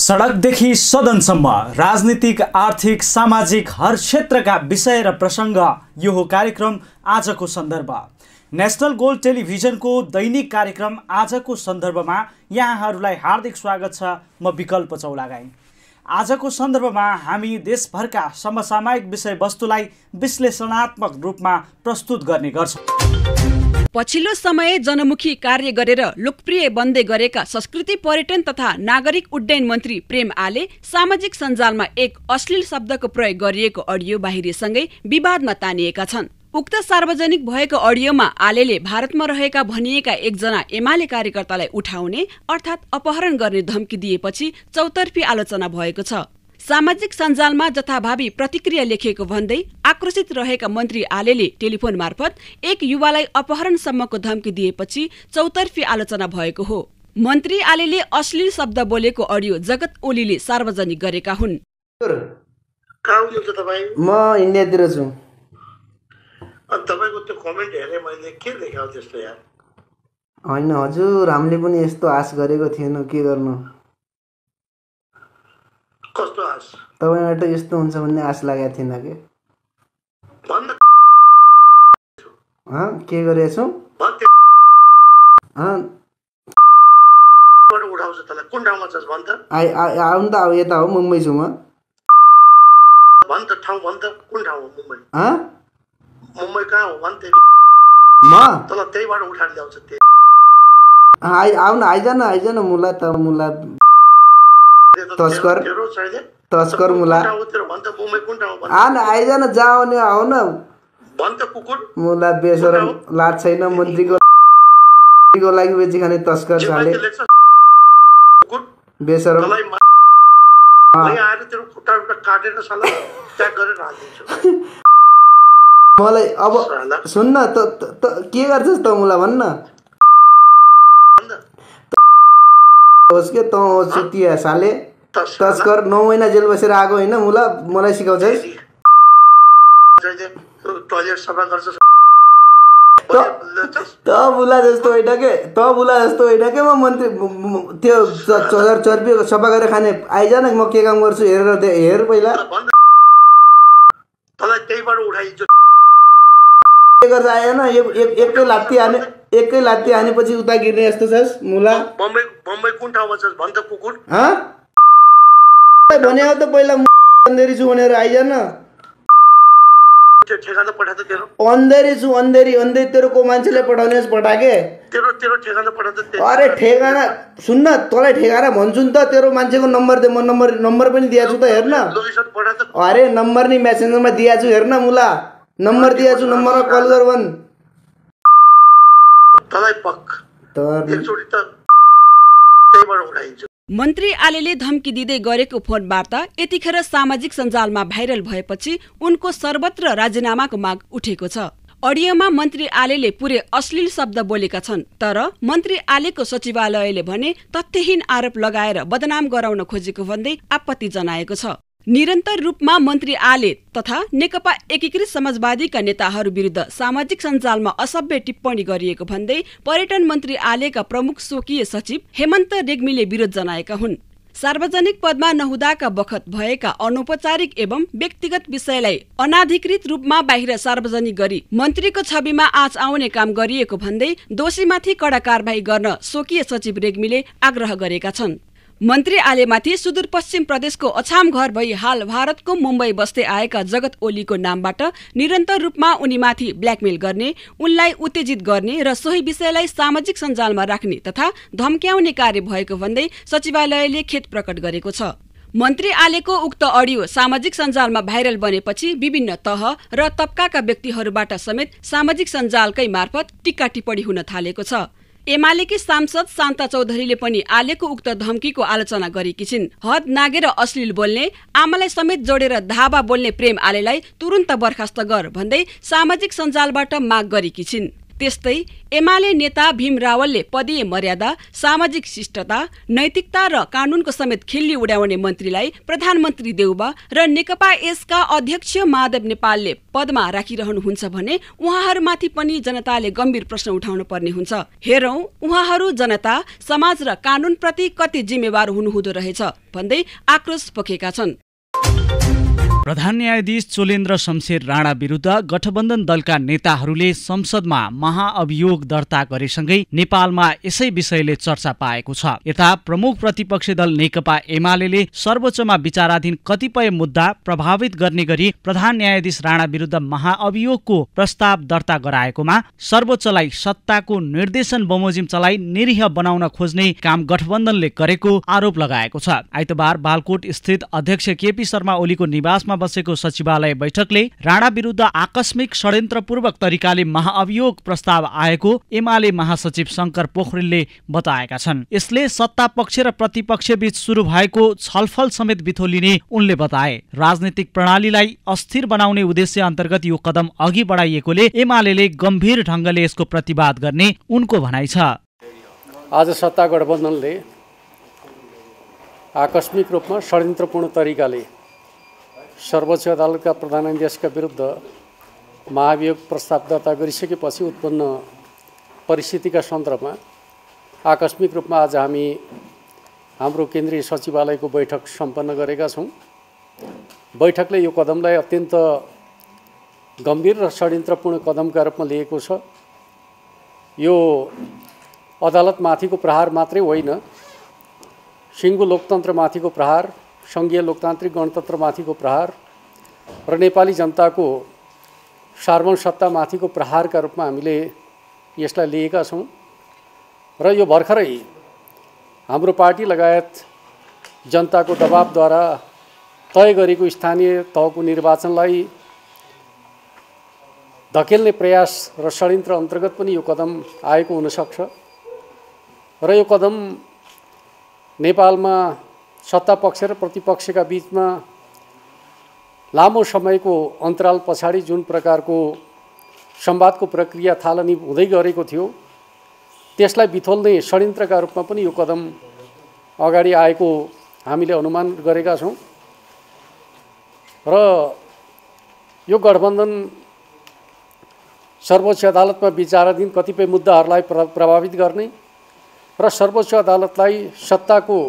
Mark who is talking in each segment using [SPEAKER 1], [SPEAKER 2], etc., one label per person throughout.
[SPEAKER 1] सडकदेखि सदनसम्म राजनीतिक, आर्थिक, सामाजिक हर क्षेत्रका विषय र प्रसङ्ग यो हो कार्यक्रम आजको सन्दर्भ। नेशनल गोल्ड टेलिभिजनको दैनिक कार्यक्रम आजको सन्दर्भमा यहाँहरूलाई हार्दिक स्वागत छ। म विकल्प चौलागाई। आजको सन्दर्भमा हामी देशभरका समसामयिक विषयवस्तुलाई विश्लेषणात्मक रूपमा प्रस्तुत गर्ने गर्छौँ।
[SPEAKER 2] पछिल्लो समय जनमुखी कार्य गरेर लोकप्रिय बन्दै गरेका संस्कृति, पर्यटन तथा नागरिक उड्डयन मन्त्री प्रेम आले सामाजिक सञ्जालमा एक अश्लील शब्दको प्रयोग गरिएको अडियो बाहिरिएसँगै विवादमा तानिएका छन्। उक्त सार्वजनिक भएको अडियोमा आलेले भारतमा रहेका भनिएका एकजना एमाले कार्यकर्तालाई उठाउने अर्थात् अपहरण गर्ने धम्की दिएपछि चौतर्फी आलोचना भएको छ। सामाजिक सञ्जालमा जथाभावी प्रतिक्रिया लेखिएको भन्दै आक्रोशित रहेका मन्त्री आलेले टेलिफोन मार्फत एक युवालाई अपहरणसम्मको धम्की दिएपछि चौतर्फी आलोचना भएको हो। मन्त्री आलेले अश्लील शब्द बोलेको अडियो जगत ओलीले सार्वजनिक गरेका हुन्।
[SPEAKER 3] म इन्डियातिर छु। तपाईको त्यो कमेन्ट हेरे मैले के देखाउ त्यस्तो यार। हैन हजुर, हामीले पनि यस्तो आश गरेको थिएन, के गर्नु। कस्तो आश? तपाईबाट यस्तो हुन्छ भन्ने आश लागेको थिएन के। भन्न के गरेछौ? उठाउँछ तलाई कुन ठाउँमा छस् भन् त? आउनु त, अब यता हो, मुम्बई छु म। भन् त ठाउँ भन् त, कुन ठाउँ हो मुम्बई? मुम्बई कहाँ हो भन्? म तलाई त्यहीबाट उठाएर ल्याउँछ त्यही। आउन आइजन मुला त मुला तस्कर मुला आन आइजन जाओ नि आउ न भन् त कुकुर मुला बेसरम लाज छैन। मन्त्रीको लागि बेची खाने तस्कर साले बेसरम मलाई अब सुन्न त के गर्छस् त मुला भन्न। उसके त सुतिया साले तस्कर 9 महिना जेल बसेर आएको होइन मुला, मलाई सिकाउँछस्? टोयलेट सफा गर्छस् त मुला जस्तो होइन के। म मन्त्री त्यो चर्पी सफा गरेर खाने आइज न, म के काम गर्छु हेरेर हेर पहिला। तँलाई त्यहीबाट उठाइदिन्छु। के गर्छ आएन एकै लात्ती हानेपछि उता गिर्ने जस्तो छस् मुला। बम्बई कुन ठाउँमा छस् भन् त कुकुर? भने त पहिला अन्धेरी छु भनेर आइज न। ठेगाना पठा त तेरो। अन्धेरी छु, अन्धेरी तेरो को मान्छेले पठाउने पठाके तेरो ठेगाना पठा त। अरे ठेगाना सुन्न, तँलाई ठेगाना भन्छु नि त। तेरो मान्छेको नम्बर दे, म नम्बर पनि दिएको छु त, हेर्न। अरे नम्बर नि मेसेन्जरमा दिएको छु, हेर्न मुला। नम्बर दिएको छु, नम्बरमा कल गर भन्। तँलाई पक एकचोटि त त्यहीबाट उठाइदिन्छु।
[SPEAKER 2] मन्त्री आलेले धम्की दिँदै गरेको फोन वार्ता यतिखेर सामाजिक सञ्जालमा भाइरल भएपछि उनको सर्वत्र राजीनामाको माग उठेको छ। अडियोमा मन्त्री आलेले पुरै अश्लील शब्द बोलेका छन्, तर मन्त्री आलेको सचिवालयले भने तथ्यहीन आरोप लगाएर बदनाम गराउन खोजेको भन्दै आपत्ति जनाएको छ। निरन्तर रूपमा मन्त्री आले तथा नेकपा एकीकृत समाजवादीका नेताहरू विरुद्ध सामाजिक सञ्जालमा असभ्य टिप्पणी गरिएको भन्दै पर्यटन मन्त्री आलेका प्रमुख स्वकीय सचिव हेमन्त रेग्मीले विरोध जनाएका हुन्। सार्वजनिक पदमा नहुँदाका बखत भएका अनौपचारिक एवं व्यक्तिगत विषयलाई अनाधिकृत रूपमा बाहिर सार्वजनिक गरी मन्त्रीको छविमा आँच आउने काम गरिएको भन्दै दोषीमाथि कडा कारबाही गर्न स्वकीय सचिव रेग्मीले आग्रह गरेका छन्। मन्त्री आलेमाथि सुदूरपश्चिम प्रदेशको अछाम घर भई हाल भारतको मुम्बई बस्दै आएका जगत ओलीको नामबाट निरन्तर रूपमा उनीमाथि ब्ल्याकमेल गर्ने, उनलाई उत्तेजित गर्ने र सोही विषयलाई सामाजिक सञ्जालमा राख्ने तथा धम्क्याउने कार्य भएको भन्दै सचिवालयले खेद प्रकट गरेको छ। मन्त्री आलेको उक्त अडियो सामाजिक सञ्जालमा भाइरल बनेपछि विभिन्न तह र तबकाका व्यक्तिहरूबाट समेत सामाजिक सञ्जालकै मार्फत टिक्का टिप्पणी हुन थालेको छ। एमालेकी सांसद शान्ता चौधरीले पनि आलेको उक्त धम्कीको आलोचना गरेकी छिन्। हद नागेर अश्लील बोल्ने, आमालाई समेत जोडेर धावा बोल्ने प्रेम आलेलाई तुरुन्त बर्खास्त गर भन्दै सामाजिक सञ्जालबाट माग गरेकी छिन्। त्यस्तै एमाले नेता भीम रावलले पदीय मर्यादा, सामाजिक शिष्टता, नैतिकता र कानूनको समेत खिल्ली उड्याउने मन्त्रीलाई प्रधानमन्त्री देउबा र नेकपा यसका अध्यक्ष माधव नेपालले पदमा राखिरहनुहुन्छ भने उहाँहरूमाथि पनि जनताले गम्भीर प्रश्न उठाउन पर्ने हुन्छ। हेरौं उहाँहरू जनता, समाज र कानूनप्रति कति जिम्मेवार हुनुहुँदो रहेछ भन्दै आक्रोश पोखेका छन्।
[SPEAKER 1] प्रधान न्यायाधीश चोलेन्द्र शमशेर राणा विरुद्ध गठबन्धन दलका नेताहरूले संसदमा महाअभियोग दर्ता गरेसँगै नेपालमा यसै विषयले चर्चा पाएको छ। यता प्रमुख प्रतिपक्षी दल नेकपा एमाले सर्वोच्चमा विचाराधीन कतिपय मुद्दा प्रभावित गर्ने गरी प्रधान न्यायाधीश राणा विरुद्ध महाअभियोगको प्रस्ताव दर्ता गराएकोमा सर्वोच्चलाई सत्ताको निर्देशन बमोजिम चलाई निरीह बनाउन खोज्ने काम गठबन्धनले गरेको आरोप लगाएको छ। आइतबार बालकोट स्थित अध्यक्ष केपी शर्मा ओलीको निवासमा बसेको सचिवालय बैठकले राणा विरुद्ध आकस्मिक षड्यन्त्रपूर्वक तरिकाले महाअभियोग प्रस्ताव आएको एमाले महासचिव शंकर पोखरेलले बताएका छन्। यसले सत्ता पक्ष र प्रतिपक्ष बीच सुरु भएको छलफल समेत बिथोलिने उनले बताए। राजनीतिक प्रणालीलाई अस्थिर बनाउने उद्देश्य अन्तर्गत यो कदम अघि बढाइएकोले एमाले गम्भीर ढंगले यसको प्रतिवाद गर्ने उनको भनाइ छ।
[SPEAKER 4] आज सत्ता गठबन्धनले आकस्मिक रूपमा षड्यन्त्रपूर्ण तरिकाले सर्वोच्च अदालतका प्रधान न्यायाधीशका विरुद्ध महाभियोग प्रस्ताव दर्ता गरिसकेपछि उत्पन्न परिस्थितिका सन्दर्भमा आकस्मिक रूपमा आज हामी हाम्रो केन्द्रीय सचिवालयको बैठक सम्पन्न गरेका छौँ। बैठकले यो कदमलाई अत्यन्त गम्भीर र षड्यन्त्रपूर्ण कदमका रूपमा लिएको छ। यो अदालतमाथिको प्रहार मात्रै होइन, सिङ्गो लोकतन्त्रमाथिको प्रहार, सङ्घीय लोकतान्त्रिक गणतन्त्रमाथिको प्रहार र नेपाली जनताको सार्वभौम सत्तामाथिको प्रहारका रूपमा हामीले यसलाई लिएका छौँ। र यो भर्खरै हाम्रो पार्टी लगायत जनताको दबावद्वारा तय गरेको स्थानीय तहको निर्वाचनलाई धकेल्ने प्रयास र षड्यन्त्र अन्तर्गत पनि यो कदम आएको हुनसक्छ। र यो कदम नेपालमा सत्ता पक्ष र प्रतिपक्षका बीचमा लामो समयको अन्तराल पछाडि जुन प्रकारको संवादको प्रक्रिया थालनी हुँदै गरेको थियो त्यसलाई बिथोल्ने षड्यन्त्रका रूपमा पनि यो कदम अगाडि आएको हामीले अनुमान गरेका छौँ। र यो गठबन्धन सर्वोच्च अदालतमा विचाराधीन कतिपय मुद्दाहरूलाई प्रभावित गर्ने र सर्वोच्च अदालतलाई सत्ताको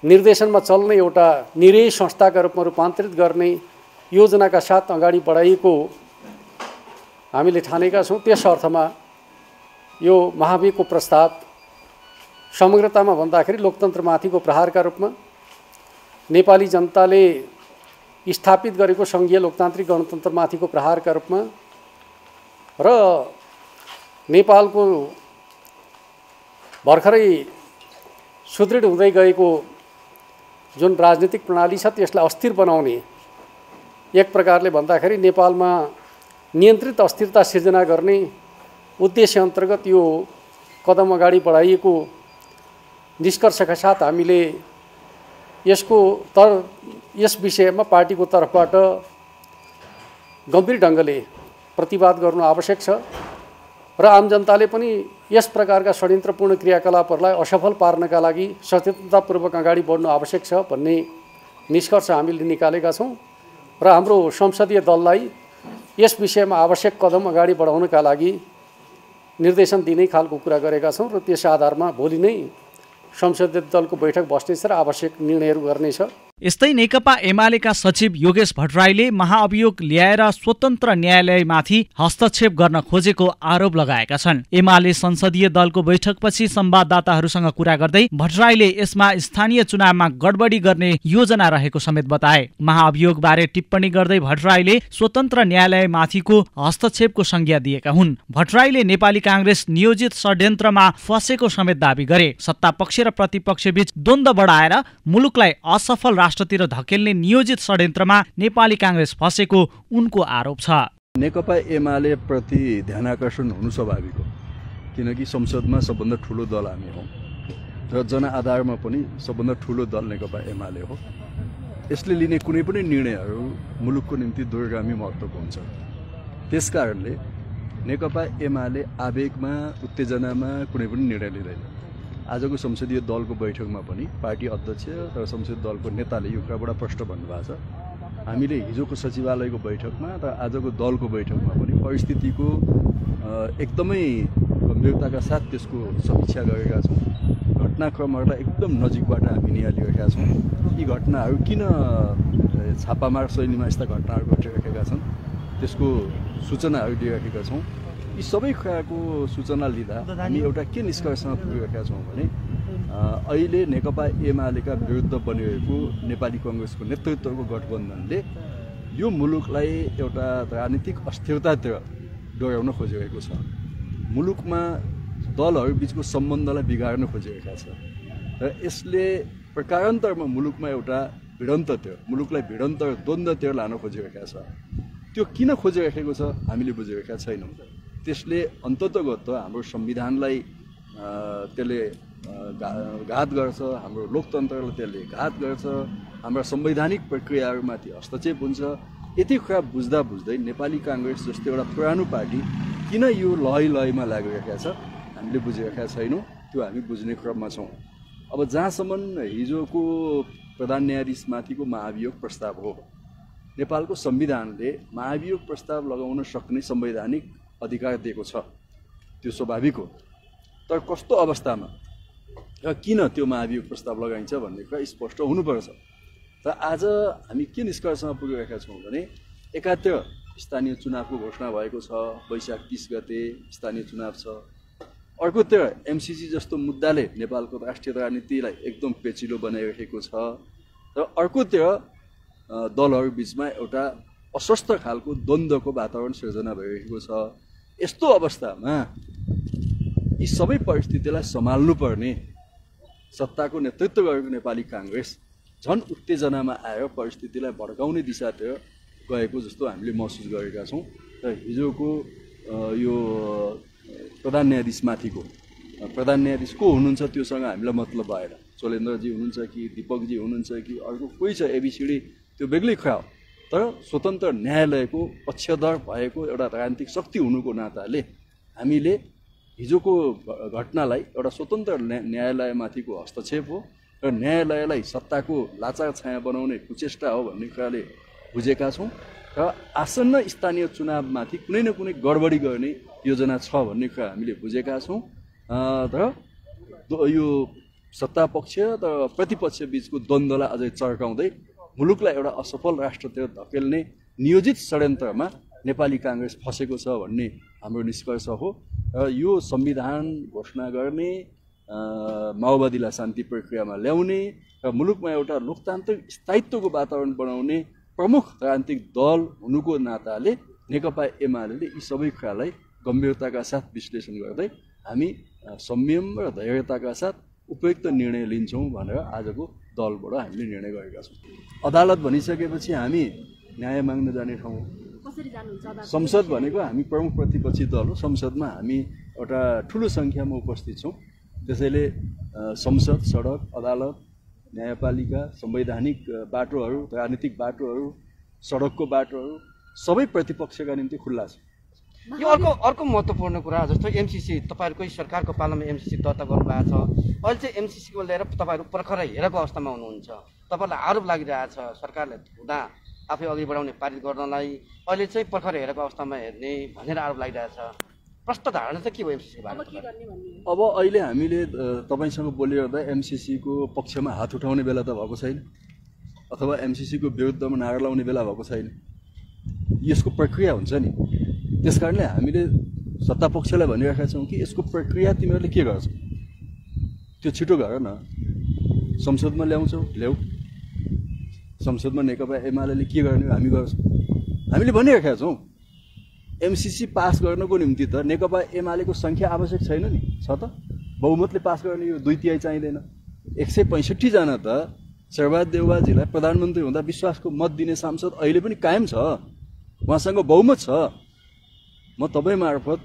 [SPEAKER 4] निर्देशनमा चल्ने एउटा निरीह संस्थाका रूपमा रूपान्तरित गर्ने योजनाका साथ अगाडि बढाइएको हामीले ठानेका छौँ। त्यस अर्थमा यो महाभियोगको प्रस्ताव समग्रतामा भन्दाखेरि लोकतन्त्रमाथिको प्रहारका रूपमा, नेपाली जनताले स्थापित गरेको सङ्घीय लोकतान्त्रिक गणतन्त्रमाथिको प्रहारका रूपमा र नेपालको भर्खरै सुदृढ हुँदै गएको जुन राजनीतिक प्रणाली छ त्यसलाई अस्थिर बनाउने एक प्रकारले भन्दाखेरि नेपालमा नियन्त्रित अस्थिरता सिर्जना गर्ने उद्देश्य अन्तर्गत यो कदम अगाडि बढाइएको निष्कर्षका साथ हामीले यस विषयमा पार्टीको तर्फबाट गम्भीर ढङ्गले प्रतिवाद गर्नु आवश्यक छ र आम जनताले पनि यस प्रकारका षड्यन्त्रपूर्ण क्रियाकलापहरूलाई असफल पार्नका लागि सचेतनतापूर्वक अगाडि बढ्नु आवश्यक छ भन्ने निष्कर्ष हामीले निकालेका छौँ र हाम्रो संसदीय दललाई यस विषयमा आवश्यक कदम अगाडि बढाउनका लागि निर्देशन दिने खालको कुरा गरेका छौँ र त्यस आधारमा भोलि नै संसदीय दलको बैठक बस्नेछ र आवश्यक निर्णयहरू गर्नेछ।
[SPEAKER 1] यस्तै नेकपा एमालेका सचिव योगेश भट्टराईले महाअभियोग ल्याएर स्वतन्त्र न्यायालयमाथि हस्तक्षेप गर्न खोजेको आरोप लगाएका छन्। एमाले संसदीय दलको बैठकपछि संवाददाताहरूसँग कुरा गर्दै भट्टराईले यसमा स्थानीय चुनावमा गडबडी गर्ने योजना रहेको समेत बताए। महाअभियोग बारे टिप्पणी गर्दै भट्टराईले स्वतन्त्र न्यायालयमाथिको हस्तक्षेपको संज्ञा दिएका हुन्। भट्टराईले नेपाली कांग्रेस नियोजित षड्यन्त्रमा फँसेको समेत दावी गरे। सत्ता पक्ष र प्रतिपक्ष बीच द्वन्द्व बढाएर मुलुकलाई असफल राष्ट्रतिर धकेल्ने नियोजित षड्यन्त्रमा नेपाली कांग्रेस फँसेको उनको आरोप छ।
[SPEAKER 5] नेकपा एमाले प्रति ध्यानाकर्षण हुनु स्वाभाविक हो, किनकि संसदमा सबभन्दा ठुलो दल हामी हौँ र जनआधारमा पनि सबभन्दा ठुलो दल नेकपा एमाले हो। यसले लिने कुनै पनि निर्णयहरू मुलुकको निम्ति दूरगामी महत्त्वको हुन्छ। त्यसकारणले नेकपा एमाले आवेगमा उत्तेजनामा कुनै पनि निर्णय लिँदैन। आजको संसदीय दलको बैठकमा पनि पार्टी अध्यक्ष र संसदीय दलको नेताले यो कुरा बडा प्रष्ट भन्नुभएको छ। हामीले हिजोको सचिवालयको बैठकमा र आजको दलको बैठकमा पनि परिस्थितिको एकदमै गम्भीरताका साथ त्यसको समीक्षा गरेका छौँ। घटनाक्रमहरूलाई एकदम नजिकबाट हामी निहालिरहेका छौँ। यी घटनाहरू किन छापामार शैलीमा यस्ता घटनाहरू घटिरहेका छन् त्यसको सूचनाहरू दिइरहेका छौँ। यी सबै कुराको सूचना लिँदा हामी एउटा के निष्कर्षमा पुगिरहेका छौँ भने अहिले नेकपा एमालेका विरुद्ध बनिरहेको नेपाली काङ्ग्रेसको नेतृत्वको गठबन्धनले यो मुलुकलाई एउटा राजनीतिक अस्थिरतातिर डोर्याउन खोजिरहेको छ। मुलुकमा दलहरू बिचको सम्बन्धलाई बिगार्न खोजिरहेका छ र यसले प्रकारान्तरमा मुलुकमा एउटा भिडन्ततिर, मुलुकलाई भिडन्त र द्वन्द्वतिर लान खोजिरहेका छ। त्यो किन खोजिरहेको छ हामीले बुझिरहेका छैनौँ। त्यसले अन्ततगत हाम्रो संविधानलाई त्यसले घात गर्छ, हाम्रो लोकतन्त्रलाई त्यसले घात गर्छ, हाम्रा संवैधानिक प्रक्रियाहरूमाथि हस्तक्षेप हुन्छ। यति कुरा बुझ्दा बुझ्दै नेपाली काङ्ग्रेस जस्तो एउटा पुरानो पार्टी किन यो लयमा लागिरहेका छ हामीले बुझिरहेका छैनौँ। त्यो हामी बुझ्ने क्रममा छौँ। अब जहाँसम्म हिजोको प्रधान न्यायाधीशमाथिको महाभियोग प्रस्ताव हो, नेपालको संविधानले महाभियोग प्रस्ताव लगाउन सक्ने संवैधानिक अधिकार दिएको छ, त्यो स्वाभाविक हो। तर कस्तो अवस्थामा र किन त्यो महाभियोग प्रस्ताव लगाइन्छ भन्ने कुरा स्पष्ट हुनुपर्छ। र आज हामी के निष्कर्षमा पुगिरहेका छौँ भने एकातिर स्थानीय चुनावको घोषणा भएको छ, वैशाख 30 गते स्थानीय चुनाव छ। अर्कोतिर एमसीसी जस्तो मुद्दाले नेपालको राष्ट्रिय राजनीतिलाई एकदम पेचिलो बनाइरहेको छ र अर्कोतिर दलहरू बिचमा एउटा अस्वस्थ खालको द्वन्द्वको वातावरण सिर्जना भइरहेको छ। यस्तो अवस्थामा यी सबै परिस्थितिलाई सम्हाल्नुपर्ने सत्ताको नेतृत्व गरेको नेपाली काङ्ग्रेस झन् उत्तेजनामा आएर परिस्थितिलाई भड्काउने दिशातिर गएको जस्तो हामीले महसुस गरेका छौँ। र हिजोको यो प्रधान न्यायाधीशमाथिको प्रधान न्यायाधीश को हुनुहुन्छ त्योसँग हामीलाई मतलब भएन। चोलेन्द्रजी हुनुहुन्छ कि दीपकजी हुनुहुन्छ कि अर्को कोही छ एबिसिडी, त्यो बेग्लै कुरा हो। तर स्वतन्त्र न्यायालयको पक्षधर भएको एउटा राजनीतिक शक्ति हुनुको नाताले हामीले हिजोको घटनालाई एउटा स्वतन्त्र न्यायालयमाथिको हस्तक्षेप हो र न्यायालयलाई सत्ताको लाचार छाया बनाउने कुचेष्टा हो भन्ने कुराले बुझेका छौँ। र आसन्न स्थानीय चुनावमाथि कुनै न कुनै गडबडी गर्ने योजना छ भन्ने कुरा हामीले बुझेका छौँ। र यो सत्तापक्ष र प्रतिपक्ष बिचको द्वन्द्वलाई अझै चर्काउँदै मुलुकलाई एउटा असफल राष्ट्रतिर धकेल्ने नियोजित षड्यन्त्रमा नेपाली काङ्ग्रेस फसेको छ भन्ने हाम्रो निष्कर्ष हो। र यो संविधान घोषणा गर्ने, माओवादीलाई शान्ति प्रक्रियामा ल्याउने र मुलुकमा एउटा लोकतान्त्रिक स्थायित्वको वातावरण बनाउने प्रमुख राजनीतिक दल हुनुको नाताले नेकपा एमाले यी सबै कुरालाई गम्भीरताका साथ विश्लेषण गर्दै हामी संयम र धैर्यताका साथ उपयुक्त निर्णय लिन्छौँ भनेर आजको दलबाट हामीले निर्णय गरेका छौँ। अदालत भनिसकेपछि हामी न्याय माग्न जाने ठाउँ हो। संसद भनेको हामी प्रमुख प्रतिपक्षी दल हो। संसदमा हामी एउटा ठुलो सङ्ख्यामा उपस्थित छौँ। त्यसैले संसद, सडक, अदालत, न्यायपालिका, संवैधानिक बाटोहरू, राजनीतिक बाटोहरू, सडकको बाटोहरू सबै प्रतिपक्षका निम्ति खुल्ला छ।
[SPEAKER 6] यो अर्को महत्त्वपूर्ण कुरा जस्तो एमसीसी तपाईँहरूकै सरकारको पालामा एमसीसी दर्ता गर्नुभएको छ। अहिले चाहिँ एमसीसीको लिएर तपाईँहरू भर्खरै हेरेको अवस्थामा हुनुहुन्छ। तपाईँलाई आरोप लागिरहेछ सरकारले हुँदा आफै अघि बढाउने पारित गर्नलाई अहिले चाहिँ भर्खरै हेरेको अवस्थामा हेर्ने भनेर आरोप लागिरहेछ। प्रष्ट धारणा चाहिँ के हो एमसीसी बारे?
[SPEAKER 5] अब अहिले हामीले तपाईँसँग बोलिरहँदा एमसीसीको पक्षमा हात उठाउने बेला त भएको छैन अथवा एमसीसीको विरुद्धमा नारा लाउने बेला भएको छैन। यसको प्रक्रिया हुन्छ नि। त्यसकारणले हामीले सत्तापक्षलाई भनिरहेका छौँ कि यसको प्रक्रिया तिमीहरूले के गर्छौ, त्यो छिटो गर न। संसदमा ल्याउँछौ, ल्याऊ। संसदमा नेकपा एमाले के गर्ने हामी गर्छौँ। हामीले भनिरहेका छौँ एमसीसी पास गर्नको निम्ति त नेकपा एमालेको सङ्ख्या आवश्यक छैन नि। छ त बहुमतले पास गर्ने यो 2/3 चाहिँदैन। 165 जना त शेरबहादुर देउवाजीलाई प्रधानमन्त्री हुँदा विश्वासको मत दिने सांसद अहिले पनि कायम छ, उहाँसँग बहुमत छ। म तपाईँ मार्फत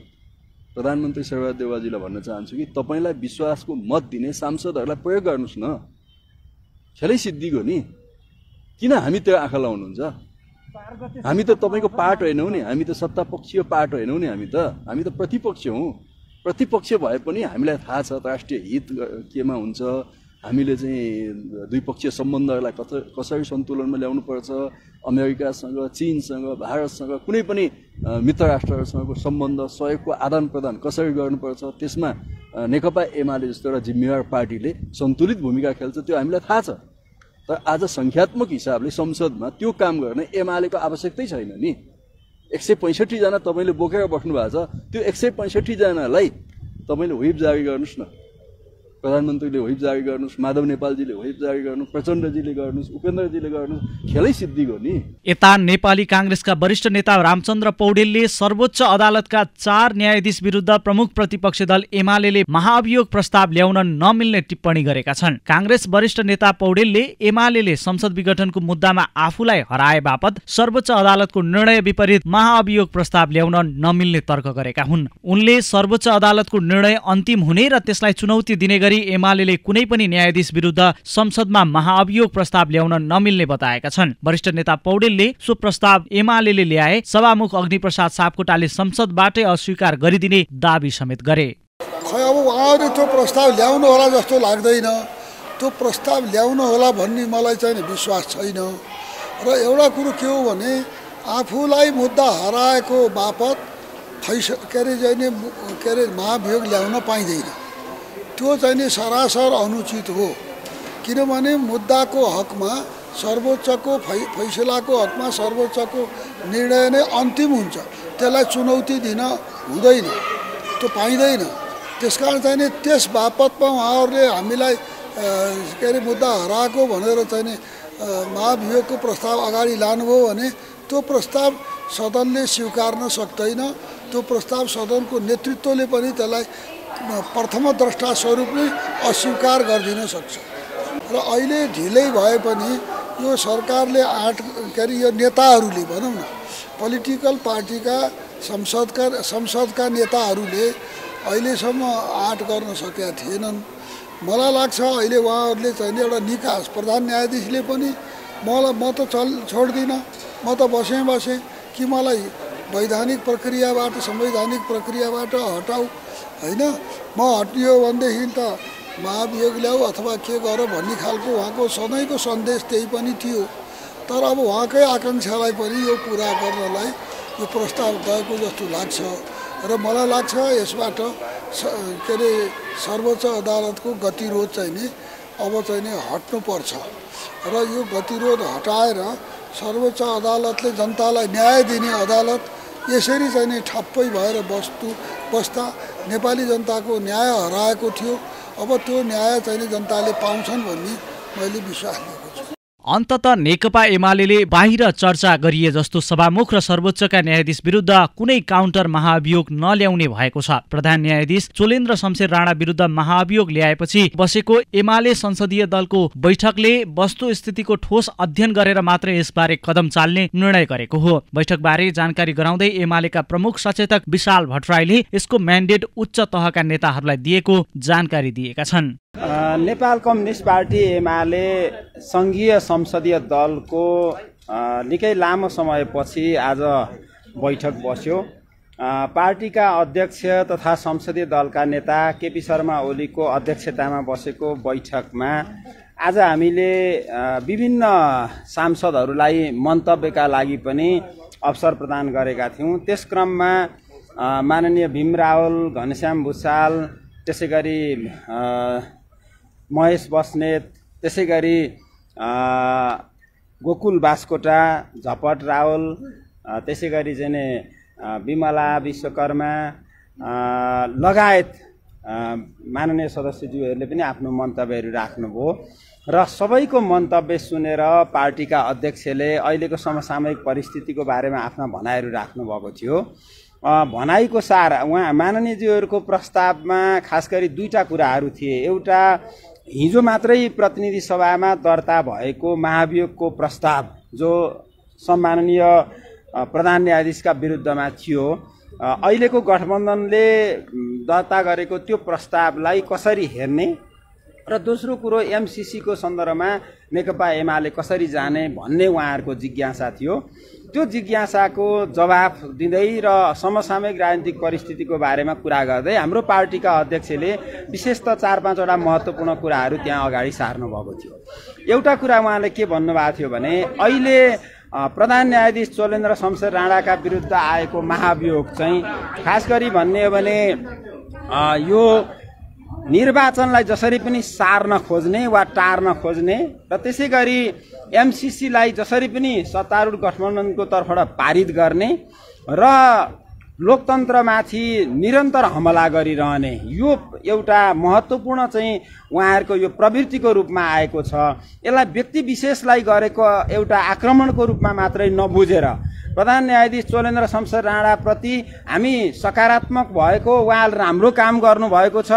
[SPEAKER 5] प्रधानमन्त्री शेरबहादुर देउवाजीलाई भन्न चाहन्छु कि तपाईँलाई विश्वासको मत दिने सांसदहरूलाई प्रयोग गर्नुहोस् न। खेलै सिद्धिको नि, किन हामी त्यो आँखा लाउनुहुन्छ? हामी त तपाईँको पार्ट होइनौँ नि, हामी त सत्तापक्षीय पार्ट होइनौँ नि, हामी त प्रतिपक्ष हौँ। प्रतिपक्ष भए पनि हामीलाई थाहा छ राष्ट्रिय हित केमा हुन्छ, हामीले चाहिँ द्विपक्षीय सम्बन्धहरूलाई कसरी सन्तुलनमा ल्याउनुपर्छ, अमेरिकासँग, चीनसँग, भारतसँग, कुनै पनि मित्र राष्ट्रहरूसँगको सम्बन्ध, सहयोगको आदान प्रदान कसरी गर्नुपर्छ, त्यसमा नेकपा एमाले जस्तो एउटा जिम्मेवार पार्टीले सन्तुलित भूमिका खेल्छ, त्यो हामीलाई थाहा छ। तर आज सङ्ख्यात्मक हिसाबले संसदमा त्यो काम गर्ने एमालेको आवश्यकतै छैन नि। 165 जना तपाईँले बोकेर बस्नु भएको छ, त्यो 165 जनालाई तपाईँले व्हिप जारी गर्नुहोस् न, प्रधानमन्त्रीले व्हिप जारी गर्नुहोस्, माधव नेपालजीले व्हिप जारी गर्नुहोस्, प्रचण्डजीले गर्नुहोस्, उपेन्द्रजीले गर्नुहोस्, खेलै सिद्धिको नि।
[SPEAKER 1] यता नेपाली काङ्ग्रेसका वरिष्ठ नेता रामचन्द्र पौडेलले सर्वोच्च अदालतका 4 न्यायाधीश विरुद्ध प्रमुख प्रतिपक्षी दल एमाले महाभियोग प्रस्ताव ल्याउन नमिल्ने टिप्पणी गरेका छन्। काङ्ग्रेस वरिष्ठ नेता पौडेलले एमाले संसद विघटनको मुद्दामा आफूलाई हराए बापत सर्वोच्च अदालतको निर्णय विपरीत महाअभियोग प्रस्ताव ल्याउन नमिल्ने तर्क गरेका हुन्। उनले सर्वोच्च अदालतको निर्णय अन्तिम हुने र त्यसलाई चुनौती दिने गरी एमाले कुनै पनि न्यायाधीश विरुद्ध संसदमा महाअभियोग प्रस्ताव ल्याउन नमिल्ने बताएका छन्। वरिष्ठ नेता पौडेलले सो प्रस्ताव एमाले ल्याए सभामुख अग्निप्रसाद सापकोटाले संसदबाटै अस्वीकार गरिदिने दाबी समेत गरे।
[SPEAKER 7] खै अब उहाँहरूले त्यो प्रस्ताव ल्याउनु होला जस्तो लाग्दैन, त्यो प्रस्ताव ल्याउनु होला भन्ने मलाई चाहिँ विश्वास छैन। र एउटा कुरो के हो भने आफूलाई मुद्दा हराएको बापत महाभियोग ल्याउन पाइँदैन, त्यो चाहिँ सरासर अनुचित हो। किनभने मुद्दाको हकमा सर्वोच्चको फैसलाको हकमा सर्वोच्चको निर्णय नै अन्तिम हुन्छ, त्यसलाई चुनौती दिन हुँदैन, त्यो पाइँदैन। त्यसकारण चाहिँ त्यस बापतमा उहाँहरूले हामीलाई मुद्दा हराएको भनेर चाहिँ महाभियोगको प्रस्ताव अगाडि लानुभयो भने त्यो प्रस्ताव सदनले स्वीकार्न सक्दैन। त्यो प्रस्ताव सदनको नेतृत्वले पनि त्यसलाई प्रथम द्रष्टा स्वरूप नै अस्वीकार गरिदिन सक्छ। र अहिले ढिलै भए पनि यो सरकारले यो नेताहरूले भनौँ न, पोलिटिकल पार्टीका संसदका नेताहरूले अहिलेसम्म आँट गर्न सकेका थिएनन्। मलाई लाग्छ अहिले उहाँहरूले चाहिँ एउटा निकास, प्रधान न्यायाधीशले पनि म त छोड्दिनँ, म त बसेँ कि मलाई वैधानिक प्रक्रियाबाट संवैधानिक प्रक्रियाबाट हटाऊ, होइन म हटियो भनेदेखि त महाभियोग ल्याऊ अथवा के गर भन्ने खालको उहाँको सधैँको सन्देश त्यही पनि थियो। तर अब उहाँकै आकाङ्क्षालाई पनि यो पुरा गर्नलाई यो प्रस्ताव गएको जस्तो लाग्छ। र मलाई लाग्छ यसबाट सर्वोच्च अदालतको गतिरोध चाहिँ नि अब चाहिँ नि हट्नुपर्छ। र यो गतिरोध हटाएर सर्वोच्च अदालतले जनतालाई न्याय दिने अदालत यसरी चाहिँ नि ठप्पै भएर बस्दा नेपाली जनताको न्याय हराएको थियो। अब त्यो न्याय चाहिँ जनताले पाउँछन् भन्ने मैले विश्वास लिएको छु।
[SPEAKER 1] अन्ततः नेकपा एमाले बाहिर चर्चा गरिए जस्तो सभामुख र सर्वोच्चका न्यायाधीश विरुद्ध कुनै काउन्टर महाभियोग नल्याउने भएको छ। प्रधान न्यायाधीश चोलेन्द्र शमशेर राणा विरुद्ध महाभियोग ल्याएपछि बसेको एमाले संसदीय दलको बैठकले वस्तुस्थितिको ठोस अध्ययन गरेर मात्र यसबारे कदम चाल्ने निर्णय गरेको हो। बैठकबारे जानकारी गराउँदै एमालेका प्रमुख सचेतक विशाल भट्टराईले यसको म्यान्डेट उच्च तहका नेताहरूलाई दिएको जानकारी दिएका छन्।
[SPEAKER 8] नेपाल कम्युनिस्ट पार्टी एमाले सङ्घीय संसदीय दलको निकै लामो समयपछि आज बैठक बस्यो। पार्टीका अध्यक्ष तथा संसदीय दलका नेता केपी शर्मा ओलीको अध्यक्षतामा बसेको बैठकमा आज हामीले विभिन्न सांसदहरूलाई मन्तव्यका लागि पनि अवसर प्रदान गरेका थियौँ। त्यस क्रममा माननीय भीम रावल, घनश्याम भुषाल, त्यसै गरी महेश बस्नेत, त्यसै गरी गोकुल बास्कोटा, झपट रावल, त्यसै गरी चाहिँ विमला विश्वकर्मा लगायत माननीय सदस्यज्यूहरूले पनि आफ्नो मन्तव्यहरू राख्नुभयो र सबैको मन्तव्य सुनेर पार्टीका अध्यक्षले अहिलेको समसामयिक परिस्थितिको बारेमा आफ्ना भनाइहरू राख्नुभएको थियो। भनाइको सार उहाँ माननीयज्यूहरूको प्रस्तावमा खास गरी दुईटा कुराहरू थिए। एउटा हिजो मात्रै प्रतिनिधि सभामा दर्ता भएको महाभियोगको प्रस्ताव जो सम्माननीय प्रधान न्यायाधीशका विरुद्धमा थियो, अहिलेको गठबन्धनले दर्ता गरेको त्यो प्रस्तावलाई कसरी हेर्ने र दोस्रो कुरो एमसीसीको सन्दर्भमा नेकपा एमाले कसरी जाने भन्ने उहाँहरूको जिज्ञासा थियो। त्यो जिज्ञासाको जवाफ दिँदै र समसामयिक राजनीतिक परिस्थितिको बारेमा कुरा गर्दै हाम्रो पार्टीका अध्यक्षले विशेषतः 4-5 वटा महत्त्वपूर्ण कुराहरू त्यहाँ अगाडि सार्नु भएको थियो। एउटा कुरा उहाँले के भन्नुभएको थियो भने अहिले प्रधान न्यायाधीश चोलेन्द्र शमशेर राणाका विरुद्ध आएको महाभियोग चाहिँ खास गरी भन्ने हो भने यो निर्वाचनलाई जसरी पनि सार्न खोज्ने वा टार्न खोज्ने र त्यसै गरी एमसीसीलाई जसरी पनि सत्तारूढ गठबन्धनको तर्फबाट पारित गर्ने र लोकतन्त्रमाथि निरन्तर हमला गरिरहने यो एउटा महत्त्वपूर्ण चाहिँ उहाँहरूको यो प्रवृत्तिको रूपमा आएको छ। यसलाई व्यक्ति विशेषलाई गरेको एउटा आक्रमणको रूपमा मात्रै नबुझेर प्रधान न्यायाधीश चोलेन्द्र शमशेर राणाप्रति हामी सकारात्मक भएको, उहाँले राम्रो काम गर्नुभएको छ,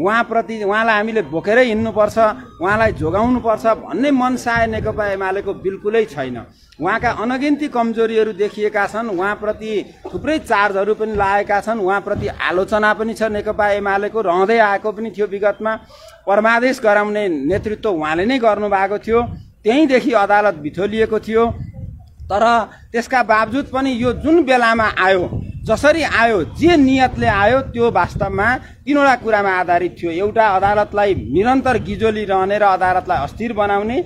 [SPEAKER 8] उहाँलाई हामीले बोकेरै हिँड्नुपर्छ, उहाँलाई जोगाउनुपर्छ भन्ने मनसाय नेकपा एमालेको बिल्कुलै छैन। उहाँका अनगिन्ती कमजोरीहरू देखिएका छन्, उहाँप्रति थुप्रै चार्जहरू पनि लागेका छन्, उहाँप्रति आलोचना पनि छ नेकपा एमालेको, रहँदै आएको पनि थियो। विगतमा परमादेश गराउने नेतृत्व उहाँले नै गर्नुभएको थियो, त्यहीँदेखि अदालत बिथोलिएको थियो। तर त्यसका बावजुद पनि यो जुन बेलामा आयो, जसरी आयो, जे नियतले आयो त्यो वास्तवमा 3वटा कुरामा आधारित थियो। एउटा अदालतलाई निरन्तर गिजोलिरहने र अदालतलाई अस्थिर बनाउने,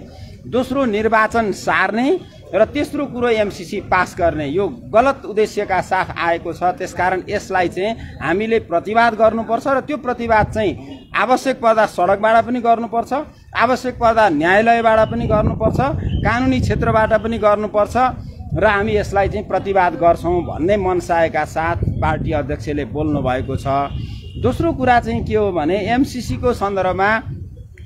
[SPEAKER 8] दोस्रो निर्वाचन सार्ने र तेस्रो कुरो एमसीसी पास गर्ने। यो गलत उद्देश्यका साथ आएको छ। त्यसकारण यसलाई चाहिँ हामीले प्रतिवाद गर्नुपर्छ र त्यो प्रतिवाद चाहिँ आवश्यक पर्दा सडकबाट पनि गर्नुपर्छ, आवश्यक पर्दा न्यायालयबाट पनि गर्नुपर्छ, कानुनी क्षेत्रबाट पनि गर्नुपर्छ र हामी यसलाई चाहिँ प्रतिवाद गर्छौँ भन्ने मनसायका साथ पार्टी अध्यक्षले बोल्नु भएको छ। दोस्रो कुरा चाहिँ के हो भने एमसीसीको सन्दर्भमा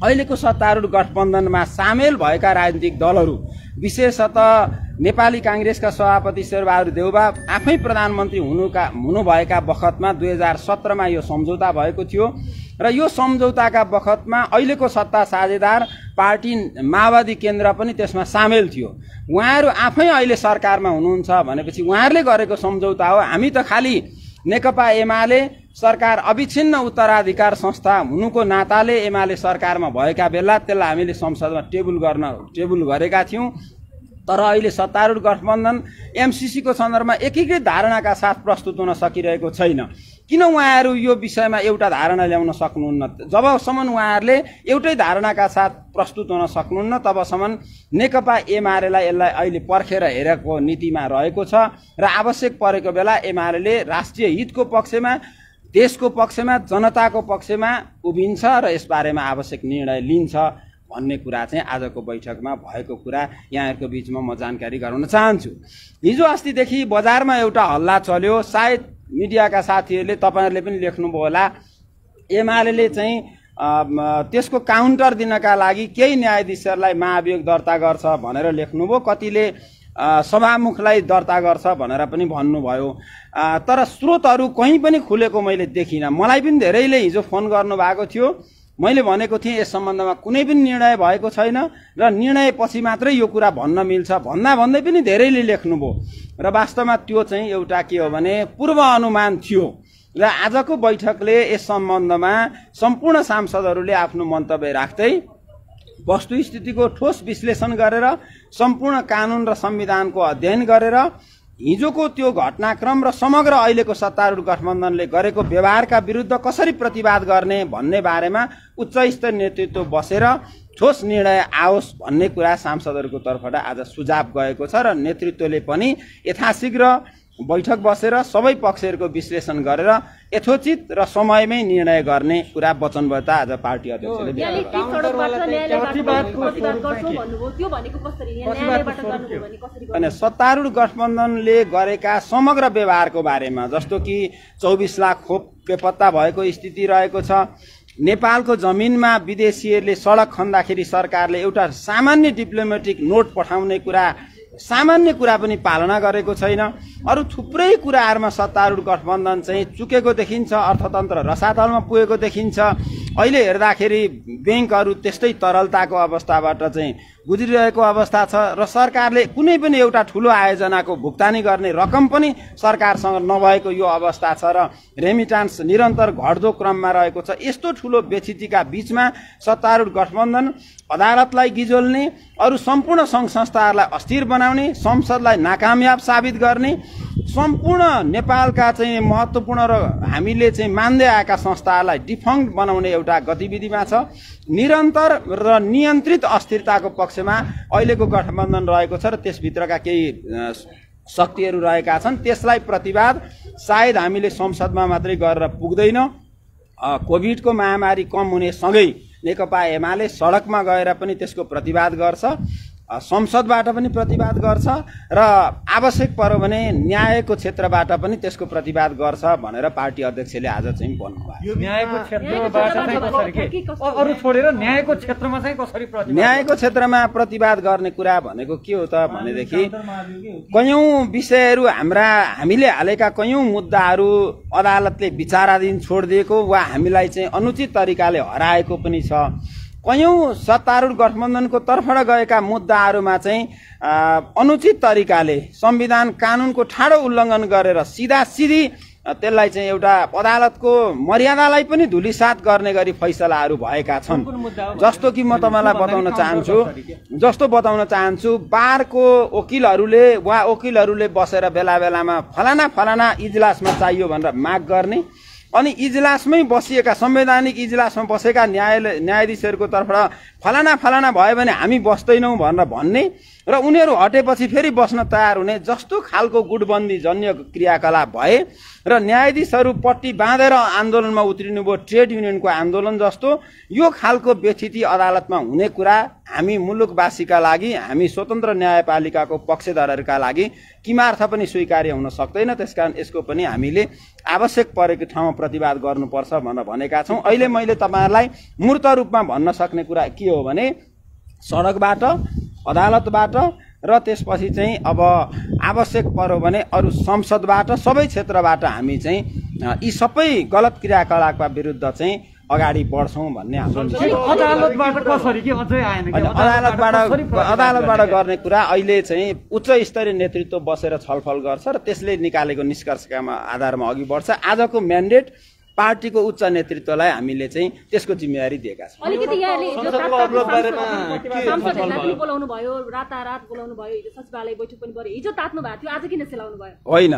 [SPEAKER 8] अहिलेको सत्तारूढ गठबन्धनमा सामेल भएका राजनीतिक दलहरू, विशेषतः नेपाली कांग्रेसका सभापति शेरबहादुर देउबा आफै प्रधानमन्त्री हुनुभएका बखतमा 2017मा यो सम्झौता भएको थियो र यो सम्झौताका बखतमा अहिलेको सत्ता साझेदार पार्टी माओवादी केन्द्र पनि त्यसमा सामेल थियो। उहाँहरू आफै अहिले सरकारमा हुनुहुन्छ भनेपछि उहाँहरूले गरेको सम्झौता हो। हामी त खालि नेकपा एमाले सरकार अविच्छिन्न उत्तराधिकार संस्था हुनुको नाताले एमाले सरकारमा भएका बेला त्यसलाई हामीले संसदमा टेबल गरेका थियौँ। तर अहिले सत्तारूढ गठबन्धन एमसीसीको सन्दर्भमा एकीकृत धारणाका साथ प्रस्तुत हुन सकिरहेको छैन। किन उहाँहरू यो विषयमा एउटा धारणा ल्याउन सक्नुहुन्न? जबसम्म उहाँहरूले एउटै धारणाका साथ प्रस्तुत हुन सक्नुहुन्न तबसम्म नेकपा एमालेलाई यसलाई अहिले पर्खेर हेरेको नीतिमा रहेको छ र आवश्यक परेको बेला एमाले राष्ट्रिय हितको पक्षमा, देशको पक्षमा, जनताको पक्षमा उभिन्छ र यसबारेमा आवश्यक निर्णय लिन्छ भन्ने कुरा चाहिँ आजको बैठकमा भएको कुरा यहाँहरूको बीचमा म जानकारी गराउन चाहन्छु। हिजो अस्तिदेखि बजारमा एउटा हल्ला चल्यो, सायद मिडियाका साथीहरूले तपाईँहरूले पनि लेख्नुभयो होला, एमाले चाहिँ त्यसको काउन्टर दिनका लागि केही न्यायाधीशहरूलाई महाभियोग दर्ता गर्छ भनेर लेख्नुभयो, कतिले सभामुखलाई दर्ता गर्छ भनेर पनि भन्नुभयो। तर स्रोतहरू कहीँ पनि खुलेको मैले देखिनँ। मलाई पनि धेरैले हिजो फोन गर्नुभएको थियो, मैले भनेको थिएँ यस सम्बन्धमा कुनै पनि निर्णय भएको छैन र निर्णय पछि मात्रै यो कुरा भन्न मिल्छ भन्दै पनि धेरैले लेख्नुभयो र वास्तवमा त्यो चाहिँ एउटा के हो भने पूर्व अनुमान थियो र आजको बैठकले यस सम्बन्धमा सम्पूर्ण सांसदहरूले आफ्नो मन्तव्य राख्दै वस्तुस्थितिको ठोस विश्लेषण गरेर सम्पूर्ण कानुन र संविधानको अध्ययन गरेर हिजोको त्यो घटनाक्रम र समग्र अहिलेको सत्तारूढ गठबन्धनले गरेको व्यवहारका विरुद्ध कसरी प्रतिवाद गर्ने भन्ने बारेमा उच्च स्तरीय नेतृत्व बसेर ठोस निर्णय आओस् भन्ने कुरा सांसदहरूको तर्फबाट आज सुझाव गएको छ र नेतृत्वले पनि यथाशीघ्र बैठक बसेर सबै पक्षहरूको विश्लेषण गरेर यथोचित र समयमै निर्णय गर्ने कुरा वचनबद्धता आज पार्टी अध्यक्षले अनि सत्तारूढ गठबन्धनले गरेका समग्र व्यवहारको बारेमा, जस्तो कि 24 लाख खोप बेपत्ता भएको स्थिति रहेको छ, नेपालको जमिनमा विदेशीहरूले सडक खन्दाखेरि सरकारले एउटा सामान्य डिप्लोमेटिक नोट पठाउने कुरा, सामान्य कुरा पनि पालना गरेको छैन। अरू थुप्रै कुराहरूमा सत्तारूढ गठबन्धन चाहिँ चुकेको देखिन्छ, अर्थतन्त्र रसातलमा पुगेको देखिन्छ अहिले हेर्दाखेरि ब्याङ्कहरू त्यस्तै तरलताको अवस्थाबाट चाहिँ गुज्रिरहेको अवस्था छ र सरकारले कुनै पनि एउटा ठुलो आयोजनाको भुक्तानी गर्ने रकम पनि सरकारसँग नभएको यो अवस्था छ र रेमिटान्स निरन्तर घट्दो क्रममा रहेको छ। यस्तो ठुलो व्यथितिका बीचमा सत्तारूढ गठबन्धन अदालतलाई गिजोल्ने, अरू सम्पूर्ण सङ्घ संस्थाहरूलाई अस्थिर बनाउने, संसदलाई नाकामयाब साबित गर्ने, सम्पूर्ण नेपालका चाहिँ महत्त्वपूर्ण र हामीले चाहिँ मान्दै आएका संस्थाहरूलाई डिफङ्क्ट बनाउने एउटा गतिविधिमा छ। निरन्तर र नियन्त्रित अस्थिरताको पक्षमा अहिलेको गठबन्धन रहेको छ र त्यसभित्रका केही शक्तिहरू रहेका छन्। त्यसलाई प्रतिवाद सायद हामीले संसदमा मात्रै गरेर पुग्दैन। कोभिडको महामारी कम हुने सँगै नेकपा एमाले सडकमा गएर पनि त्यसको प्रतिवाद गर्छ, संसदबाट पनि प्रतिवाद गर्छ र आवश्यक पर्यो भने न्यायको क्षेत्रबाट पनि त्यसको प्रतिवाद गर्छ भनेर पार्टी अध्यक्षले आज चाहिँ भन्नुभयो।
[SPEAKER 9] न्यायको क्षेत्रबाट चाहिँ कसरी के अरु छोडेर न्यायको क्षेत्रमा चाहिँ कसरी प्रतिवाद?
[SPEAKER 8] न्यायको क्षेत्रमा प्रतिवाद गर्ने कुरा भनेको के हो त भनेदेखि कयौं विषयहरू हामीले हालेका कयौं मुद्दाहरू अदालतले विचाराधीन छोडिदिएको वा हामीलाई चाहिँ अनुचित तरिकाले हराएको पनि छ। कयौं सत्तारूढ गठबन्धनको तर्फबाट गएका मुद्दाहरूमा चाहिँ अनुचित तरिकाले संविधान कानुनको ठाडो उल्लङ्घन गरेर सिधासिधी त्यसलाई चाहिँ एउटा अदालतको मर्यादालाई पनि धुलिसात गर्ने गरी फैसलाहरू भएका छन्। जस्तो कि म तपाईलाई बताउन चाहन्छु बारको वकिलहरूले बसेर बेला बेलामा फलाना इजलासमा चाहियो भनेर माग गर्ने, अनि इजलासमै बसिएका संवैधानिक इजलासमा बसेका न्यायाधीशहरूको तर्फबाट फलाना भयो भने हामी बस्दैनौँ भनेर भन्ने र उनीहरू हटेपछि फेरि बस्न तयार हुने जस्तो खालको गुटबन्दी जन्य क्रियाकलाप भए र न्यायाधीशहरू पट्टी बाँधेर आन्दोलनमा उत्रिनुभयो, ट्रेड युनियनको आन्दोलन जस्तो यो खालको व्यथिति अदालतमा हुने कुरा हामी मुलुकवासीका लागि, हामी स्वतन्त्र न्यायपालिकाको पक्षधरहरूका लागि किमार्थ पनि स्वीकार्य हुन सक्दैन। त्यसकारण यसको पनि हामीले आवश्यक परेको ठाउँमा प्रतिवाद गर्नुपर्छ भनेर भनेका छौँ। अहिले मैले तपाईँहरूलाई मूर्त रूपमा भन्न सक्ने कुरा के हो भने सडकबाट, अदालतबाट र त्यसपछि चाहिँ अब आवश्यक पर्यो भने अरू संसदबाट, सबै क्षेत्रबाट हामी चाहिँ यी सबै गलत क्रियाकलापका विरुद्ध चाहिँ अगाडि बढ्छौँ भन्ने हाम्रो अदालतबाट गर्ने कुरा अहिले चाहिँ उच्च स्तरीय नेतृत्व बसेर छलफल गर्छ र त्यसले निकालेको निष्कर्षका आधारमा अघि बढ्छ। आजको म्यान्डेट पार्टीको उच्च नेतृत्वलाई हामीले चाहिँ त्यसको जिम्मेवारी दिएका छौँ।
[SPEAKER 10] अलिकति यहाँले सांसदहरूलाई बोलाउनु भयो, रातारात बोलाउनु भयो, हिजो सचिवालय बैठक पनि गर्यो, हिजो तात्नु भएको थियो, आज किन सेलाउनु भयो?
[SPEAKER 8] होइन,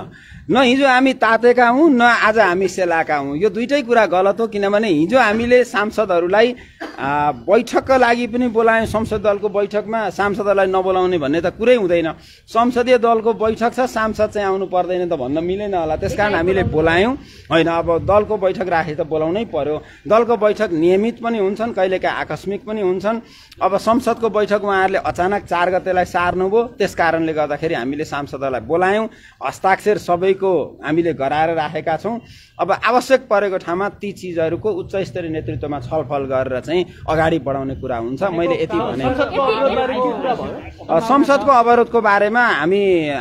[SPEAKER 8] न हिजो हामी तातेका हौँ न आज हामी सेलाएका हौँ, यो दुईटै कुरा गलत हो। किनभने हिजो हामीले सांसदहरूलाई बैठकका लागि पनि बोलायौँ, संसद दलको बैठकमा सांसदहरूलाई नबोलाउने भन्ने त कुरै हुँदैन। संसदीय दलको बैठक छ, सांसद चाहिँ आउनु पर्दैन त भन्न मिलेन होला, त्यसकारण हामीले बोलायौँ। होइन, अब दलको बैठक राखे त बोलाउनै पर्यो। दलको बैठक नियमित पनि हुन्छन्, कहिलेकाहीँ आकस्मिक पनि हुन्छन्। अब संसदको बैठक उहाँहरूले अचानक 4 गतेलाई सार्नुभयो, त्यस कारणले गर्दाखेरि हामीले सांसदहरूलाई बोलायौँ। हस्ताक्षर सबैको हामीले गराएर राखेका छौँ। अब आवश्यक परेको ठाउँमा ती चिजहरूको उच्च स्तरीय नेतृत्वमा छलफल गरेर चाहिँ अगाडि बढाउने कुरा हुन्छ। मैले यति भने संसदको अवरोधको बारेमा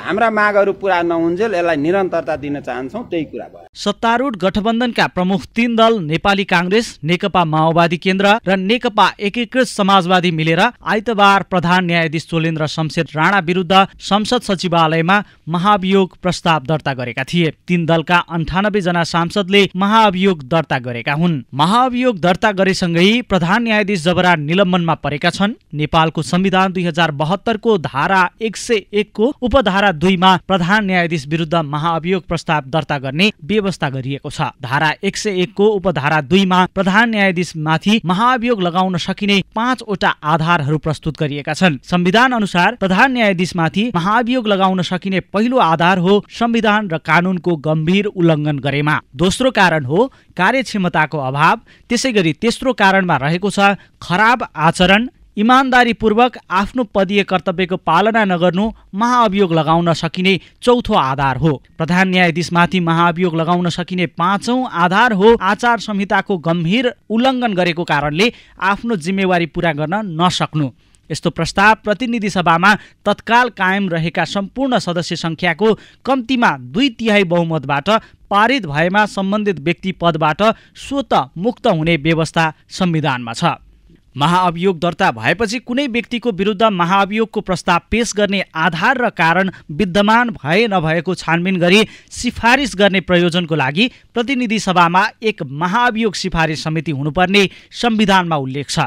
[SPEAKER 8] हाम्रा मागहरू पूरा नहुन्जेल यसलाई निरन्तरता दिन चाहन्छौँ, त्यही कुरा भयो।
[SPEAKER 1] सत्तारूढ गठबन्धनका प्रमुख 3 दल नेपाली कांग्रेस, नेकपा माओवादी केन्द्र र नेकपा एकीकृत समाजवादी मिलेर आइतबार प्रधान न्यायाधीश चोलेन्द्र शमशेर राणा विरुद्ध संसद सचिवालयमा महाभियोग प्रस्ताव दर्ता गरेका थिए। 3 दलका 98 जना सांसदले महाभियोग दर्ता गरेका हुन्। महाभियोग दर्ता गरेसँगै प्रधान न्यायाधीश जबरा निलम्बनमा परेका छन्। नेपालको संविधान 2072 को धारा 101 को उपधारा 2 मा प्रधान न्यायाधीश विरुद्ध महाभियोग प्रस्ताव दर्ता गर्ने व्यवस्था गरिएको छ। धारा 101 को उपधारा 2 मा प्रधान न्यायाधीश माथि महाभियोग लगाउन सकिने 5 वटा आधारहरू प्रस्तुत गरिएका छन्। संविधान अनुसार प्रधान न्यायाधीश माथि महाभियोग लगाउन सकिने पहिलो आधार हो संविधान र कानूनको गम्भीर उल्लङ्घन गरेमा। दोस्रो कारण हो कार्यक्षमताको अभाव। त्यसैगरी तेस्रो कारणमा रहेको छ खराब आचरण, इमानदारीपूर्वक आफ्नो पदीय कर्तव्यको पालना नगर्नु महाअभियोग लगाउन सकिने चौथो आधार हो। प्रधान न्यायाधीशमाथि महाअभियोग लगाउन सकिने 5औं आधार हो आचार संहिताको गम्भीर उल्लङ्घन गरेको कारणले आफ्नो जिम्मेवारी पूरा गर्न नसक्नु। यस्तो प्रस्ताव प्रतिनिधि सभामा तत्काल कायम रहेका सम्पूर्ण सदस्य संख्याको कम्तीमा 2/3 बहुमतबाट पारित भएमा सम्बन्धित व्यक्ति पदबाट स्वतः मुक्त हुने व्यवस्था संविधानमा छ। महाअभियोग दर्ता भएपछि कुनै व्यक्तिको विरुद्ध महाअभियोगको प्रस्ताव पेश गर्ने आधार र कारण विद्यमान भए नभएको छानबिन गरी सिफारिस गर्ने प्रयोजनको लागि प्रतिनिधि सभामा एक महाअभियोग सिफारिस समिति हुनुपर्ने संविधानमा उल्लेख छ।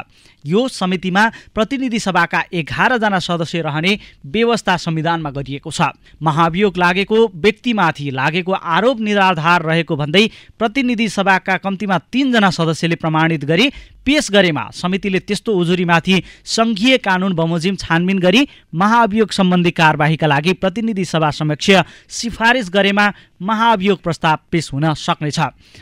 [SPEAKER 1] यो समितिमा प्रतिनिधि सभाका 11 जना सदस्य रहने व्यवस्था संविधानमा गरिएको छ। महाअभियोग लागेको व्यक्तिमाथि लागेको आरोप निराधार रहेको भन्दै प्रतिनिधि सभाका कम्तीमा 3 जना सदस्यले प्रमाणित गरी पेश गरेमा समितिले त्यस्तो उजुरीमाथि संघीय कानुन बमोजिम छानबिन गरी महाअभियोग सम्बन्धी कारबाहीका लागि प्रतिनिधि सभा समक्ष सिफारिस गरेमा महाअभियोग प्रस्ताव पेश हुन सक्नेछ।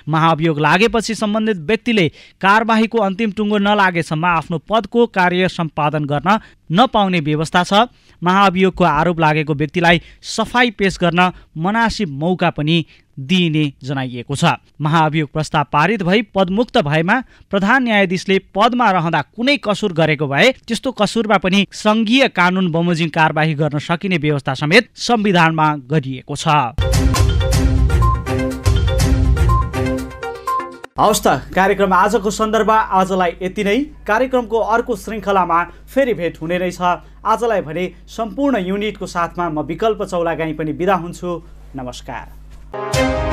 [SPEAKER 1] महाअभियोग लागेपछि सम्बन्धित व्यक्तिले कारबाहीको अन्तिम टुङ्गो नलागेसम्म आफ्नो पदको कार्य सम्पादन गर्न नपाउने व्यवस्था छ। महाअभियोगको आरोप लागेको व्यक्तिलाई सफाई पेश गर्न मनासिब मौका पनि दिइने जनाइएको छ। महाअभियोग प्रस्ताव पारित भई पदमुक्त भएमा प्रधान न्यायाधीशले पदमा रहँदा कुनै कसुर गरेको भए त्यस्तो कसुरमा पनि संघीय कानुन बमोजिम कारबाही गर्न सकिने व्यवस्था समेत संविधानमा गरिएको छ।
[SPEAKER 11] हवस् त, कार्यक्रम आजको सन्दर्भ आजलाई यति नै। कार्यक्रमको अर्को श्रृङ्खलामा फेरि भेट हुने रहेछ। आजलाई भने सम्पूर्ण युनिटको साथमा म विकल्प चौलागाई पनि बिदा हुन्छु। नमस्कार।